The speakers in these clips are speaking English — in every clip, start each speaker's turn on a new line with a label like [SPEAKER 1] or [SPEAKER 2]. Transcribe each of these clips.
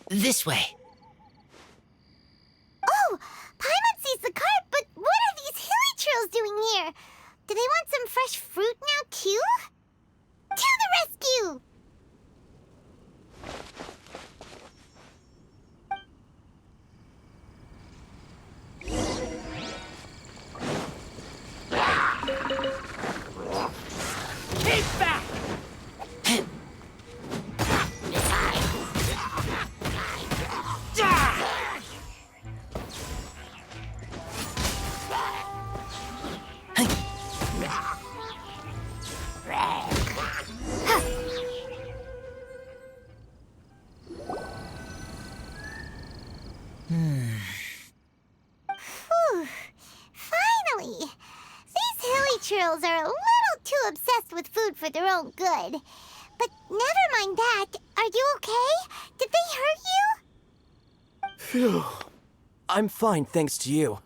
[SPEAKER 1] This way.
[SPEAKER 2] Oh! Paimon sees the cart, but what are these hilly trails doing here? Do they want some fresh fruit now, too? To the rescue!
[SPEAKER 1] Keep back!
[SPEAKER 2] Whew. Finally! These hilly trails are a little too obsessed with food for their own good. But never mind that. Are you okay? Did they hurt you?
[SPEAKER 3] Phew. I'm fine, thanks to you.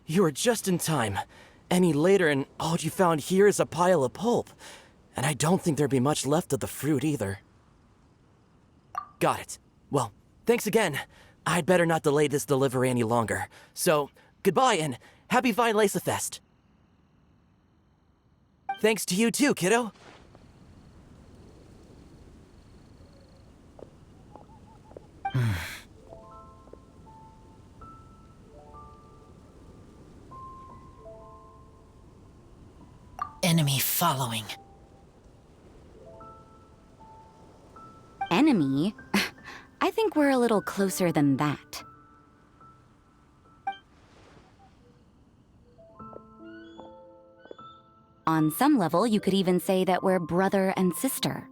[SPEAKER 3] You were just in time. Any later and all you found here is a pile of pulp. And I don't think there'd be much left of the fruit either. Got it. Well, thanks again. I'd better not delay this delivery any longer. So, goodbye and happy weinlesefest. Thanks to you too, kiddo.
[SPEAKER 1] Enemy following.
[SPEAKER 4] Enemy? I think we're a little closer than that. On some level, you could even say that we're brother and sister.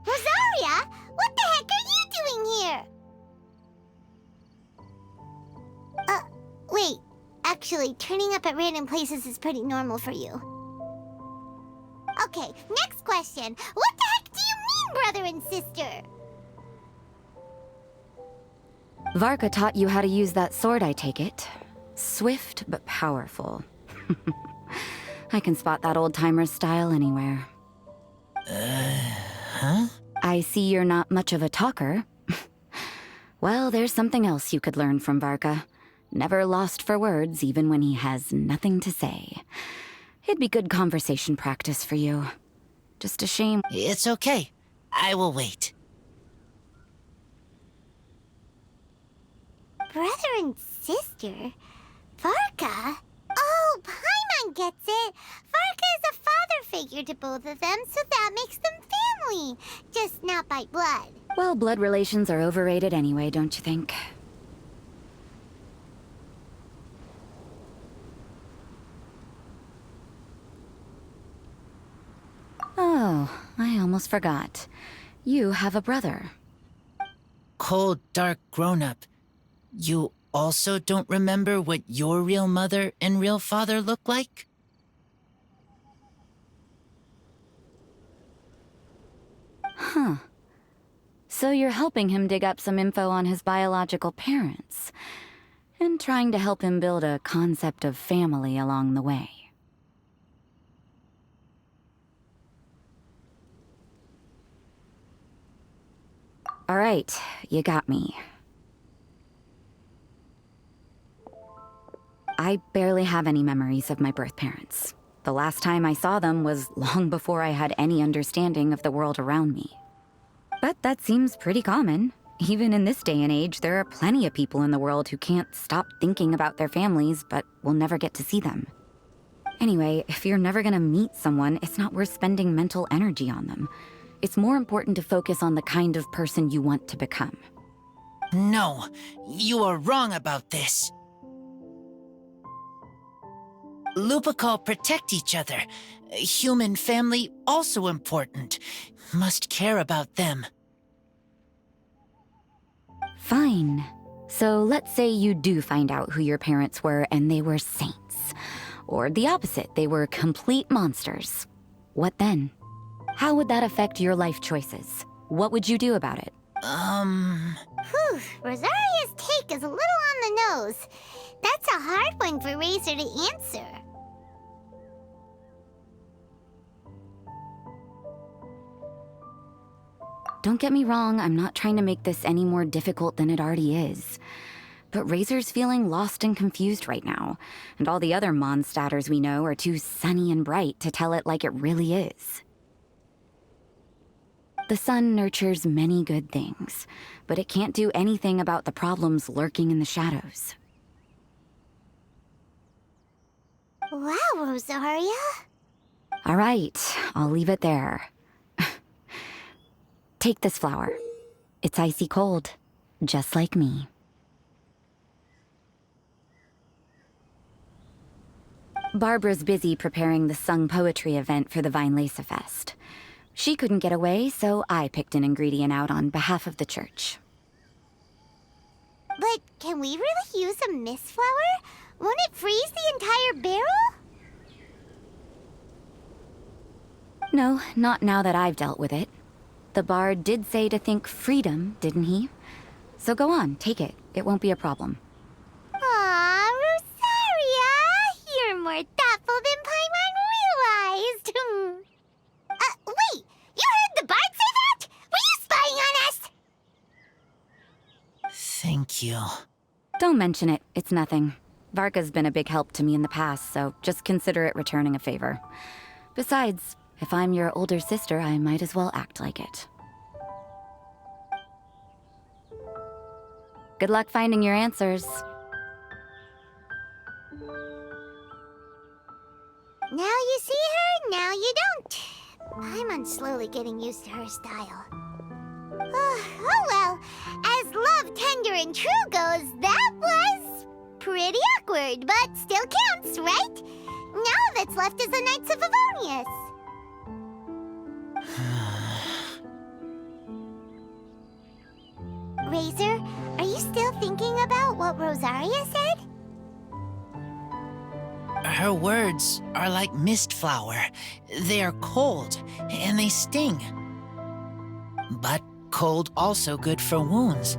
[SPEAKER 2] Rosaria? What the heck are you doing here? Wait. Actually, turning up at random places is pretty normal for you. Okay, next question. What the heck do you mean, brother and sister?
[SPEAKER 4] Varka taught you how to use that sword, I take it. Swift but powerful. I can spot that old-timer's style anywhere.
[SPEAKER 1] Huh?
[SPEAKER 4] I see you're not much of a talker. Well, there's something else you could learn from Varka. Never lost for words, even when he has nothing to say. It'd be good conversation practice for you. Just a shame.
[SPEAKER 1] It's okay. I will wait.
[SPEAKER 2] Brother and sister? Varka? Oh, Paimon gets it. Varka is a father figure to both of them, so that makes them family. Just not by blood.
[SPEAKER 4] Well, blood relations are overrated anyway, don't you think? Oh, I almost forgot. You have a brother.
[SPEAKER 1] Cold, dark grown-up. You also don't remember what your real mother and real father look like?
[SPEAKER 4] Huh. So you're helping him dig up some info on his biological parents, and trying to help him build a concept of family along the way. All right, you got me. I barely have any memories of my birth parents. The last time I saw them was long before I had any understanding of the world around me. But that seems pretty common. Even in this day and age, there are plenty of people in the world who can't stop thinking about their families, but will never get to see them. Anyway, if you're never gonna meet someone, it's not worth spending mental energy on them. It's more important to focus on the kind of person you want to become.
[SPEAKER 1] No, you are wrong about this. Lupical protect each other. Human family also important. Must care about them.
[SPEAKER 4] Fine. So let's say you do find out who your parents were and they were saints. Or the opposite, they were complete monsters. What then? How would that affect your life choices? What would you do about it?
[SPEAKER 2] Whew, Rosaria's take is a little on the nose. That's a hard one for Razor to answer.
[SPEAKER 4] Don't get me wrong, I'm not trying to make this any more difficult than it already is. But Razor's feeling lost and confused right now, and all the other Mondstadters we know are too sunny and bright to tell it like it really is. The sun nurtures many good things, but it can't do anything about the problems lurking in the shadows.
[SPEAKER 2] Wow, Rosaria.
[SPEAKER 4] All right, I'll leave it there. Take this flower. It's icy cold, just like me. Barbara's busy preparing the sung poetry event for the weinlesefest. She couldn't get away, so I picked an ingredient out on behalf of the church.
[SPEAKER 2] But can we really use a mist flower? Won't it freeze the entire barrel?
[SPEAKER 4] No, not now that I've dealt with it. The bard did say to think freedom, didn't he? So go on, take it. It won't be a problem.
[SPEAKER 2] Aw, Rosaria! You're more thoughtful than Paimon realized. Wait! You heard the bard say that? Were you spying on us?
[SPEAKER 1] Thank you.
[SPEAKER 4] Don't mention it. It's nothing. Varka's been a big help to me in the past, so just consider it returning a favor. Besides, if I'm your older sister, I might as well act like it. Good luck finding your answers.
[SPEAKER 2] Now you see her, now you don't. Paimon's slowly getting used to her style. Oh well, as love tender and true goes, that was pretty awkward, but still counts, right? Now that's left is the Knights of Favonius. Razor, are you still thinking about what Rosaria said?
[SPEAKER 1] Her words are like mist flower. They are cold, and they sting. But cold also good for wounds,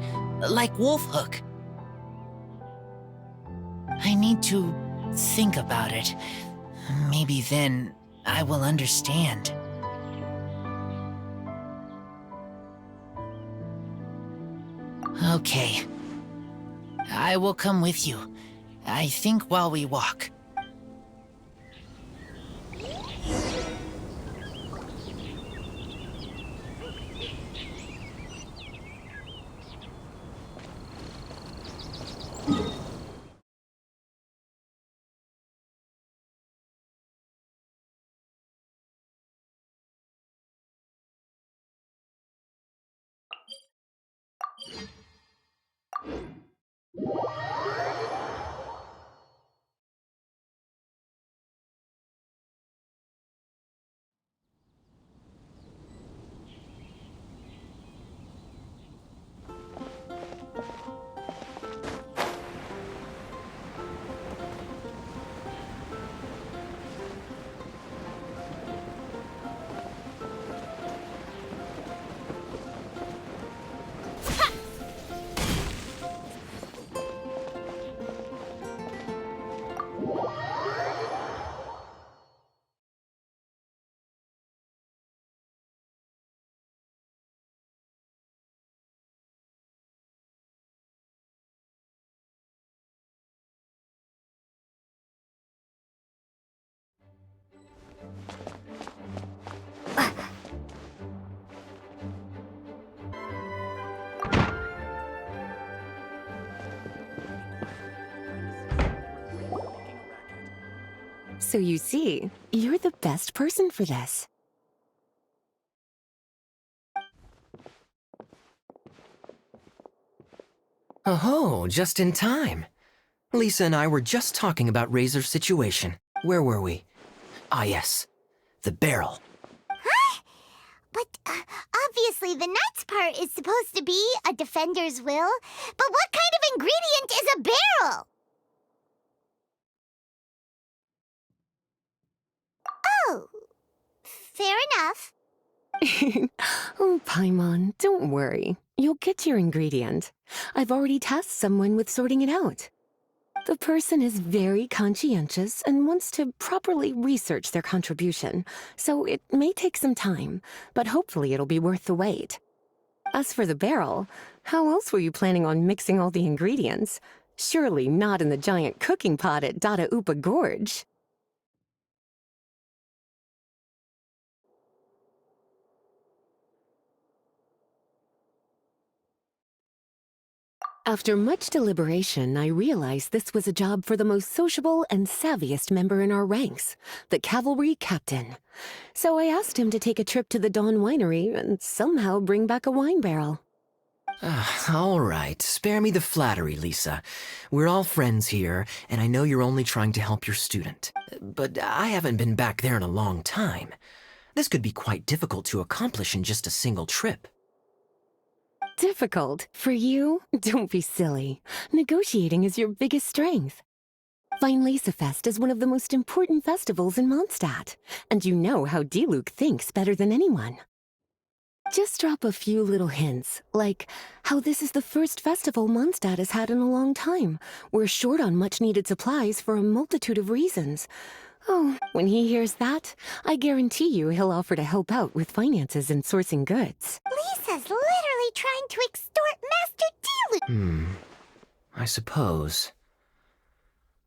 [SPEAKER 1] like wolf hook. I need to think about it. Maybe then I will understand. Okay. I will come with you. I think while we walk.
[SPEAKER 5] So you see, you're the best person for this.
[SPEAKER 6] Oh, just in time. Lisa and I were just talking about Razor's situation. Where were we? Ah, yes. The barrel.
[SPEAKER 2] But obviously the nuts part is supposed to be a defender's will. But what kind of ingredient is a barrel? Oh, fair enough.
[SPEAKER 5] Oh, Paimon, don't worry. You'll get your ingredient. I've already tasked someone with sorting it out. The person is very conscientious and wants to properly research their contribution, so it may take some time, but hopefully it'll be worth the wait. As for the barrel, how else were you planning on mixing all the ingredients? Surely not in the giant cooking pot at Dada Upa Gorge. After much deliberation, I realized this was a job for the most sociable and savviest member in our ranks, the cavalry captain. So I asked him to take a trip to the Dawn Winery and somehow bring back a wine barrel.
[SPEAKER 6] All right, spare me the flattery, Lisa. We're all friends here, and I know you're only trying to help your student. But I haven't been back there in a long time. This could be quite difficult to accomplish in just a single trip.
[SPEAKER 5] Difficult? For you? Don't be silly. Negotiating is your biggest strength. Weinlesefest is one of the most important festivals in Mondstadt, and you know how Diluc thinks better than anyone. Just drop a few little hints, like how this is the first festival Mondstadt has had in a long time. We're short on much-needed supplies for a multitude of reasons. Oh, when he hears that, I guarantee you he'll offer to help out with finances and sourcing goods.
[SPEAKER 2] Lisa's literally trying to extort Master Diluc.
[SPEAKER 6] I suppose.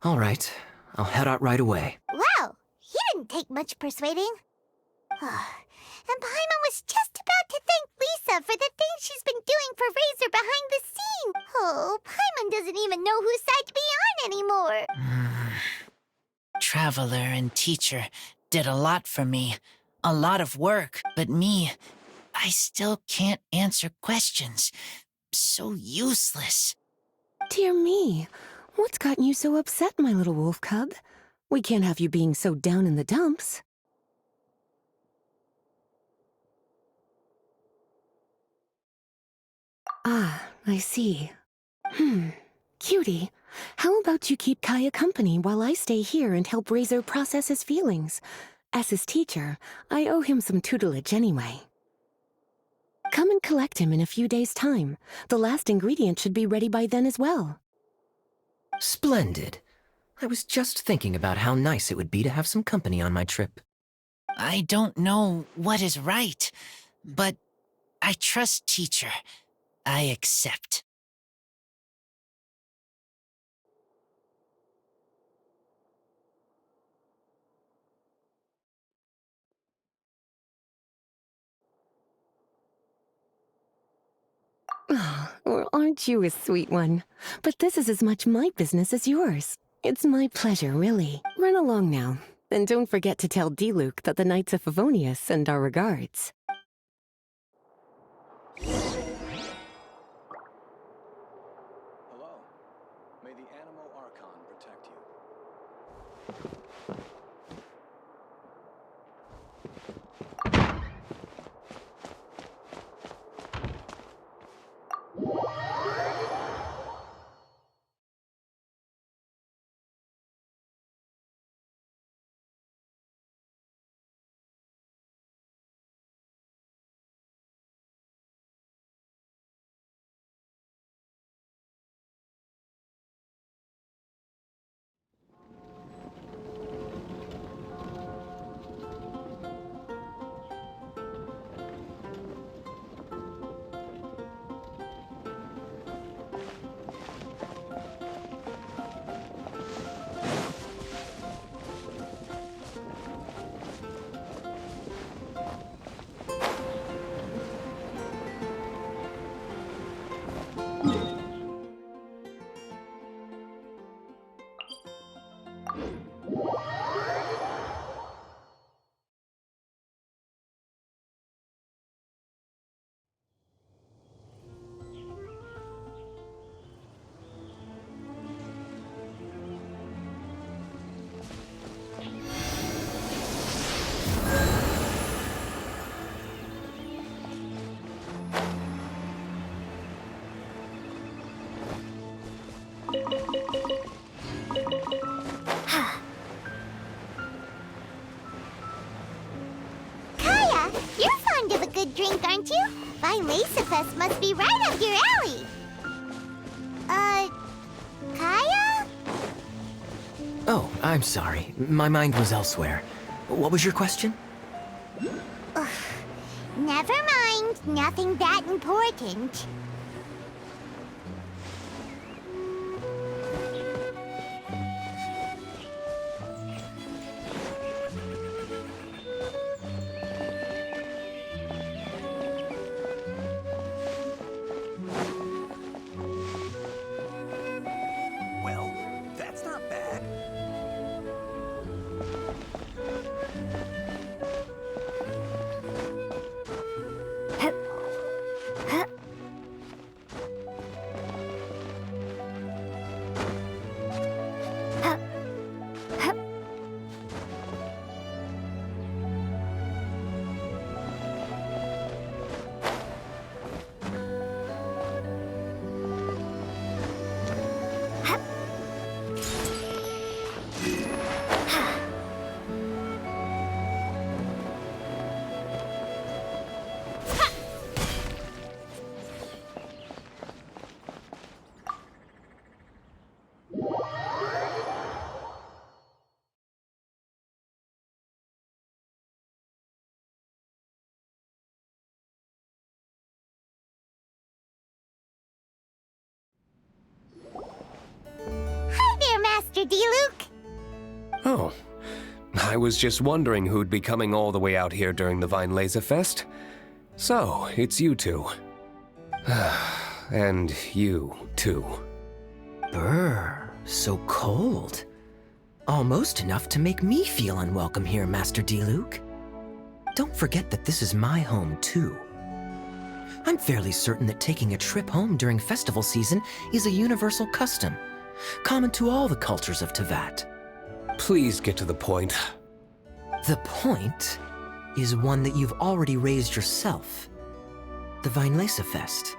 [SPEAKER 6] All right, I'll head out right away.
[SPEAKER 2] Wow, he didn't take much persuading. And Paimon was just about to thank Lisa for the things she's been doing for Razor behind the scene. Oh, Paimon doesn't even know whose side to be on anymore.
[SPEAKER 1] Traveler and teacher did a lot for me. A lot of work, but me, I still can't answer questions. So useless.
[SPEAKER 5] Dear me, what's gotten you so upset, my little wolf cub? We can't have you being so down in the dumps. Ah, I see. Cutie, how about you keep Kaeya company while I stay here and help Razor process his feelings? As his teacher, I owe him some tutelage anyway. Come and collect him in a few days' time. The last ingredient should be ready by then as well.
[SPEAKER 6] Splendid. I was just thinking about how nice it would be to have some company on my trip.
[SPEAKER 1] I don't know what is right, but I trust teacher. I accept.
[SPEAKER 5] Oh, well, aren't you a sweet one? But this is as much my business as yours. It's my pleasure, really. Run along now. And don't forget to tell Diluc that the Knights of Favonius send our regards.
[SPEAKER 7] Hello. May the Animal Archon protect you.
[SPEAKER 2] weinlesefest must be right up your alley. Kaeya?
[SPEAKER 6] Oh, I'm sorry. My mind was elsewhere. What was your question?
[SPEAKER 2] Never mind. Nothing that important.
[SPEAKER 8] Well, that's not bad.
[SPEAKER 2] Hi there, Master diluc.
[SPEAKER 9] Oh, I was just wondering who'd be coming all the way out here during the weinlesefest. So, it's you two. And you, too.
[SPEAKER 6] Brr, so cold. Almost enough to make me feel unwelcome here, Master diluc. Don't forget that this is my home, too. I'm fairly certain that taking a trip home during festival season is a universal custom, common to all the cultures of Teyvat.
[SPEAKER 9] Please get to the point.
[SPEAKER 6] The point is one that you've already raised yourself. The weinlesefest.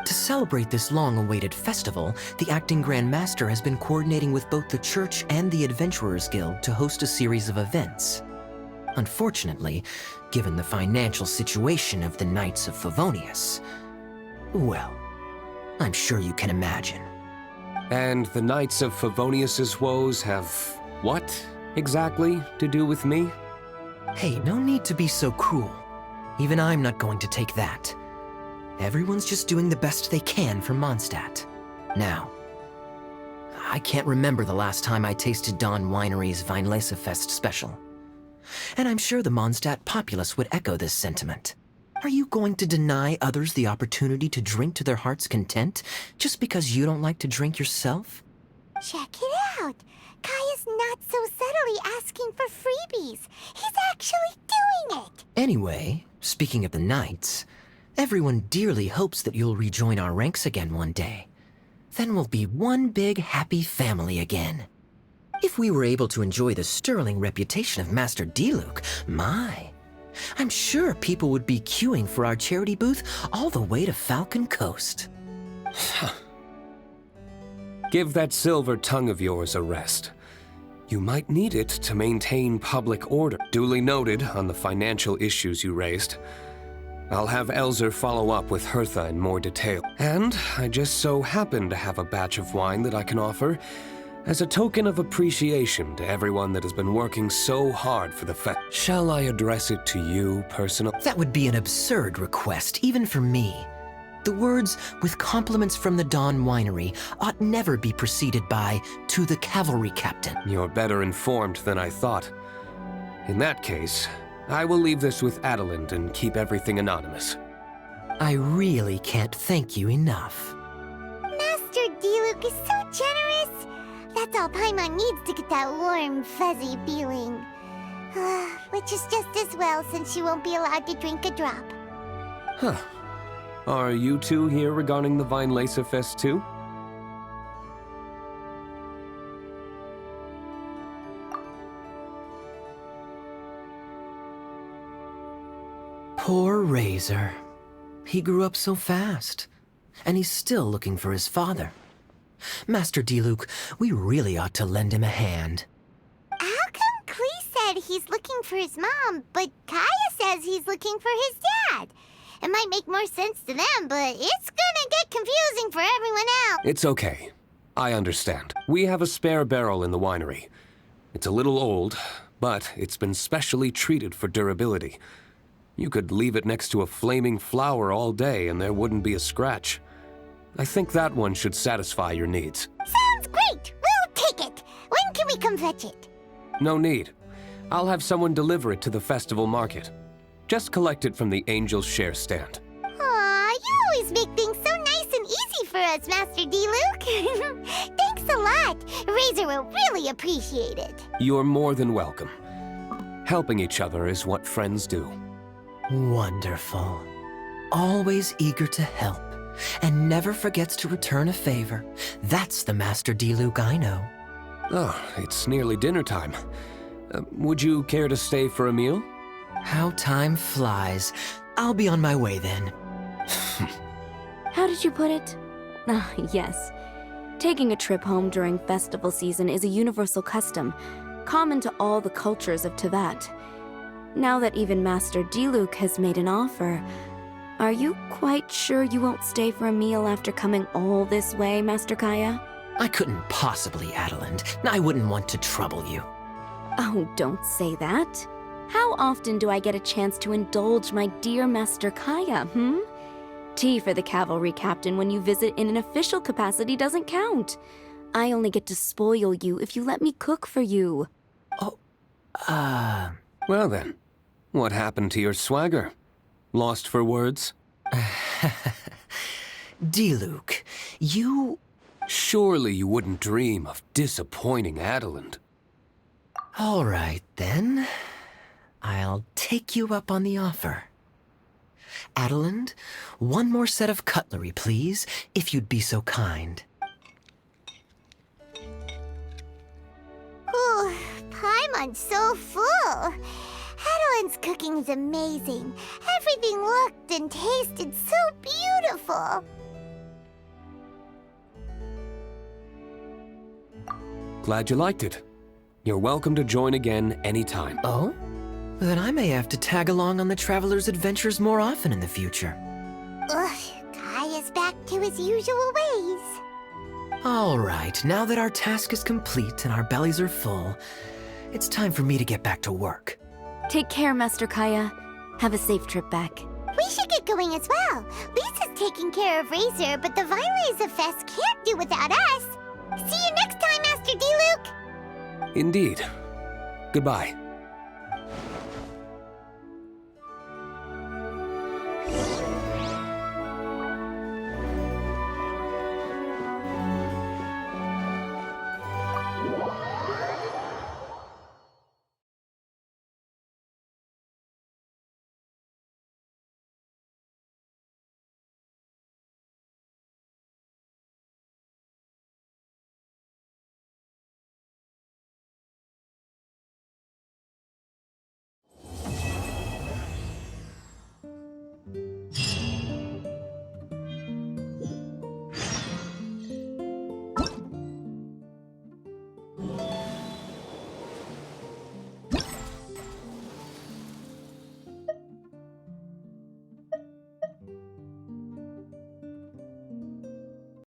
[SPEAKER 6] To celebrate this long-awaited festival, the Acting Grand Master has been coordinating with both the Church and the Adventurers Guild to host a series of events. Unfortunately, given the financial situation of the Knights of Favonius, well, I'm sure you can imagine.
[SPEAKER 9] And the Knights of Favonius's woes have what, exactly, to do with me?
[SPEAKER 6] Hey, no need to be so cruel. Even I'm not going to take that. Everyone's just doing the best they can for Mondstadt. Now, I can't remember the last time I tasted Dawn Winery's weinlesefest special. And I'm sure the Mondstadt populace would echo this sentiment. Are you going to deny others the opportunity to drink to their heart's content just because you don't like to drink yourself?
[SPEAKER 2] Check it out. Kaeya's not so subtly asking for freebies. He's actually doing it.
[SPEAKER 6] Anyway, speaking of the Knights, everyone dearly hopes that you'll rejoin our ranks again one day. Then we'll be one big happy family again. If we were able to enjoy the sterling reputation of Master diluc, I'm sure people would be queuing for our charity booth all the way to Falcon Coast.
[SPEAKER 9] Give that silver tongue of yours a rest. You might need it to maintain public order. Duly noted on the financial issues you raised. I'll have Elzer follow up with Hertha in more detail. And I just so happen to have a batch of wine that I can offer as a token of appreciation to everyone that has been working so hard for the fest. Shall I address it to you personally?
[SPEAKER 6] That would be an absurd request, even for me. The words, "with compliments from the Dawn Winery," ought never be preceded by, "to the cavalry captain."
[SPEAKER 9] You're better informed than I thought. In that case, I will leave this with Adelind and keep everything anonymous.
[SPEAKER 6] I really can't thank you enough.
[SPEAKER 2] Master diluc is so generous. That's all Paimon needs to get that warm, fuzzy feeling. Which is just as well since she won't be allowed to drink a drop.
[SPEAKER 9] Huh. Are you two here regarding the weinlesefest too?
[SPEAKER 6] Poor Razor. He grew up so fast, and he's still looking for his father. Master diluc, we really ought to lend him a hand.
[SPEAKER 2] How come Klee said he's looking for his mom, but Kaeya says he's looking for his dad? It might make more sense to them, but it's gonna get confusing for everyone else.
[SPEAKER 9] It's okay. I understand. We have a spare barrel in the winery. It's a little old, but it's been specially treated for durability. You could leave it next to a flaming flower all day and there wouldn't be a scratch. I think that one should satisfy your needs.
[SPEAKER 2] Sounds great! We'll take it! When can we come fetch it?
[SPEAKER 9] No need. I'll have someone deliver it to the festival market. Just collect it from the Angel's Share stand.
[SPEAKER 2] Aw, you always make things so nice and easy for us, Master diluc. Thanks a lot. Razor will really appreciate it.
[SPEAKER 9] You're more than welcome. Helping each other is what friends do.
[SPEAKER 6] Wonderful. Always eager to help, and never forgets to return a favor. That's the Master diluc I know.
[SPEAKER 9] Oh, it's nearly dinner time. Would you care to stay for a meal?
[SPEAKER 6] How time flies. I'll be on my way then.
[SPEAKER 4] How did you put it? Ah, yes. Taking a trip home during festival season is a universal custom, common to all the cultures of Teyvat. Now that even Master diluc has made an offer, are you quite sure you won't stay for a meal after coming all this way, Master Kaeya?
[SPEAKER 6] I couldn't possibly, Adeland. I wouldn't want to trouble you.
[SPEAKER 4] Oh, don't say that. How often do I get a chance to indulge my dear Master Kaeya, Tea for the cavalry captain when you visit in an official capacity doesn't count. I only get to spoil you if you let me cook for you.
[SPEAKER 6] Oh,
[SPEAKER 9] Well then, what happened to your swagger? Lost for words?
[SPEAKER 6] diluc, you...
[SPEAKER 9] Surely you wouldn't dream of disappointing Adeland.
[SPEAKER 6] All right, then. I'll take you up on the offer. Adeland, one more set of cutlery, please, if you'd be so kind.
[SPEAKER 2] Ooh, Paimon's so full. Adeline's cooking is amazing. Everything looked and tasted so beautiful.
[SPEAKER 9] Glad you liked it. You're welcome to join again anytime.
[SPEAKER 6] Oh? Then I may have to tag along on the Traveler's adventures more often in the future.
[SPEAKER 2] Ugh, Kaeya's back to his usual ways.
[SPEAKER 6] All right, now that our task is complete and our bellies are full, it's time for me to get back to work.
[SPEAKER 4] Take care, Master Kaeya. Have a safe trip back.
[SPEAKER 2] We should get going as well. Lisa's taking care of Razor, but the weinlesefest can't do without us. See you next time, Master diluc!
[SPEAKER 9] Indeed. Goodbye.